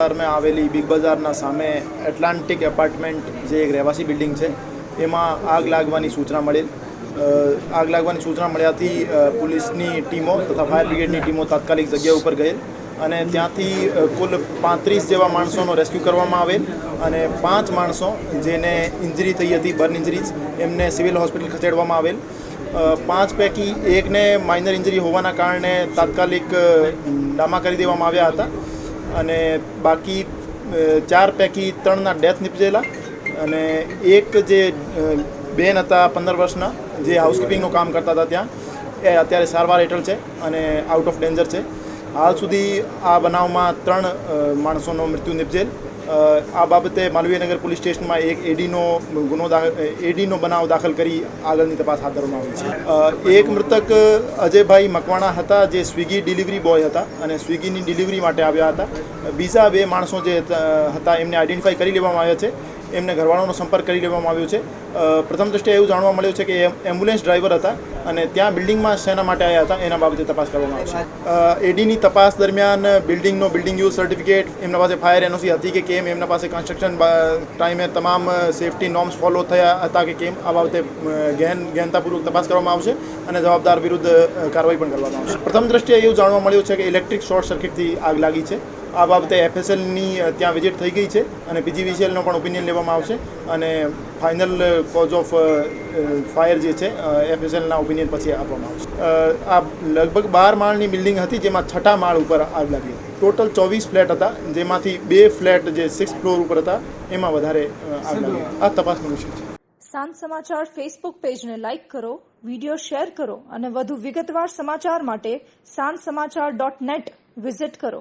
में आवेली बिग बजारना सामे Atlantic apartment जे एक રહેવાસી બિલ્ડિંગ છે એમાં આગ લાગવાની સૂચના મળેલ। આગ લાગવાની સૂચના મળ્યાથી પોલીસની ટીમો તથા ફાયર બ્રિગેડની ટીમો તાત્કાલિક જગ્યા ઉપર ગયેલ અને ત્યાંથી કુલ 35 જેવા માણસોનો રેસ્ક્યુ કરવામાં આવેલ અને 5 માણસો જેને ઇન્જરી થઈ હતી બર્ન ઇન્જરીઝ એમને સિવિલ હોસ્પિટલ ખસેડવામાં આવેલ। 5 પૈકી એકને માઇનર ઇન્જરી હોવાના કારણે તાત્કાલિક ડામા કરી દેવામાં આવ્યા હતા અને બાકી 4 પૈકી 3ના ડેથ નિપજેલા અને એક જે બેન હતા 15 વર્ષના જે હાઉસકીપિંગનું કામ કરતા હતા ત્યાં એ અત્યારે સારવાર હેઠળ છે અને આઉટ ઓફ ડેન્જર છે। હાલ સુધી આ બનાવમાં 3 માણસોનો મૃત્યુ નિપજેલ। આ બાબતે માલવીયનગર પોલીસ સ્ટેશનમાં એક એડીનો બનાવ દાખલ કરી આગળની તપાસ હાથ ધરવામાં આવી છે। એક મૃતક અજયભાઈ મકવાણા હતા જે સ્વિગી ડિલિવરી બોય હતા અને સ્વિગીની ડિલિવરી માટે આવ્યા હતા। બીજા 2 માણસો જે હતા એમને આઈડેન્ટિફાઈ કરી લેવામાં આવ્યા છે, એમને ઘરવાળાનો સંપર્ક કરી લેવામાં આવ્યો છે। પ્રથમ દૃષ્ટિએ એવું જાણવા મળ્યું છે કે એમ્બ્યુલન્સ ડ્રાઈવર હતા અને ત્યાં બિલ્ડિંગમાં શેના માટે આવ્યા હતા એના બાબતે તપાસ કરવામાં આવશે। એડીની તપાસ દરમિયાન બિલ્ડિંગનો બિલ્ડિંગ યુઝ સર્ટિફિકેટ, એમના પાસે ફાયર એનઓસી હતી કે કેમ, એમના પાસે કન્સ્ટ્રક્શન ટાઈમે તમામ સેફટી નોર્મ્સ ફોલો થયા હતા કે કેમ, આ બાબતે ગહેનતાપૂર્વક તપાસ કરવામાં આવશે અને જવાબદાર વિરુદ્ધ કાર્યવાહી પણ કરવામાં આવશે। પ્રથમ દૃષ્ટિએ એવું જાણવા મળ્યું છે કે ઇલેક્ટ્રિક શોર્ટ સર્કિટથી આગ લાગી છે। આ બાબતે એફએસએલની ત્યાં વિઝિટ થઈ ગઈ છે અને પીજીવીસીએલનો પણ ઓપિનિયન લેવામાં આવશે અને ફાઇનલ કોઝ ઓફ ફાયર જે છે એફએસએલના ઓપિનિયન પછી આપવામાં આવશે। આ લગભગ 12 માળની બિલ્ડિંગ હતી જેમાં 6ઠા માળ ઉપર આગ લાગી હતી। ટોટલ 24 ફ્લેટ હતા જેમાંથી 2 ફ્લેટ જે 6th ફ્લોર ઉપર હતા એમાં વધારે આગ લાગી। આ તપાસનો વિષય છે। સાંજ સમાચાર ફેસબુક પેજને લાઇક કરો, વિડીયો શેર કરો અને વધુ વિગતવાર સમાચાર માટે sanssamachar.net વિઝિટ કરો।